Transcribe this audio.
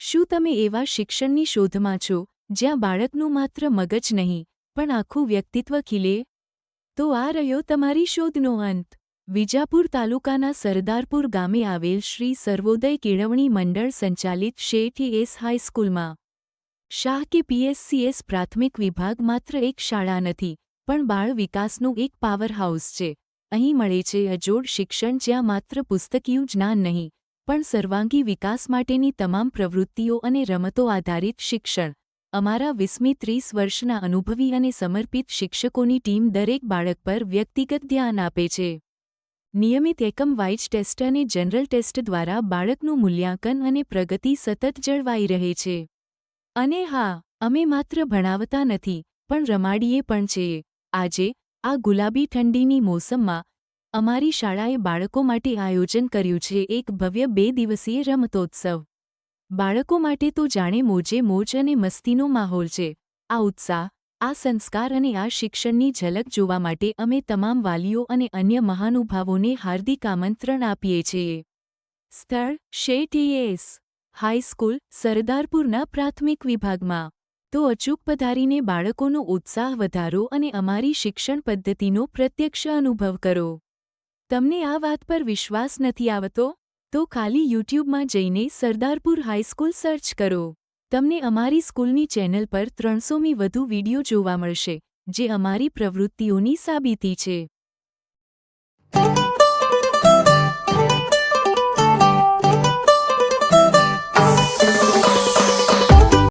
શું તમે એવા શિક્ષણની શોધમાં છો જ્યાં બાળકનું માત્ર મગજ નહીં પણ આખું વ્યક્તિત્વ ખીલે? તો આ રહ્યો તમારી શોધનો અંત. વિજાપુર તાલુકાના સરદારપુર ગામે આવેલ શ્રી સર્વોદય કેળવણી મંડળ સંચાલિત શેઠ એસ હાઈસ્કૂલમાં શાહ કે પીએસસીએસ પ્રાથમિક વિભાગ માત્ર એક શાળા નથી પણ બાળ વિકાસનું એક પાવરહાઉસ છે. અહીં મળે છે અજોડ શિક્ષણ, જ્યાં માત્ર પુસ્તકીયું જ્ઞાન નહીં પણ સર્વાંગી વિકાસ માટેની તમામ પ્રવૃત્તિઓ અને રમતો આધારિત શિક્ષણ. અમારા 20-30 વર્ષના અનુભવી અને સમર્પિત શિક્ષકોની ટીમ દરેક બાળક પર વ્યક્તિગત ધ્યાન આપે છે. નિયમિત એકમ વાઇઝ ટેસ્ટ અને જનરલ ટેસ્ટ દ્વારા બાળકનું મૂલ્યાંકન અને પ્રગતિ સતત જળવાઈ રહે છે. અને હા, અમે માત્ર ભણાવતા નથી પણ રમાડીએ પણ છીએ. આજે આ ગુલાબી ઠંડીની મોસમમાં અમારી શાળાએ બાળકો માટે આયોજન કર્યું છે એક ભવ્ય 2 દિવસીય રમતોત્સવ. બાળકો માટે તો જાણે મોજે મોજ અને મસ્તીનો માહોલ છે. આ ઉત્સાહ, આ સંસ્કાર અને આ શિક્ષણની ઝલક જોવા માટે અમે તમામ વાલીઓ અને અન્ય મહાનુભાવોને હાર્દિક આમંત્રણ આપીએ છીએ. સ્થળ: શેઠ એસ હાઈસ્કૂલ, સરદારપુરના પ્રાથમિક વિભાગમાં. તો અચૂક પધારીને બાળકોનો ઉત્સાહ વધારો અને અમારી શિક્ષણ પદ્ધતિનો પ્રત્યક્ષ અનુભવ કરો. તમને આ વાત પર વિશ્વાસ નથી આવતો? તો ખાલી યુટ્યુબમાં જઈને સરદારપુર હાઈસ્કૂલ સર્ચ કરો. તમને અમારી સ્કૂલની ચેનલ પર 300મી વધુ વિડિયો જોવા મળશે, જે અમારી પ્રવૃત્તિઓની સાબિતી છે.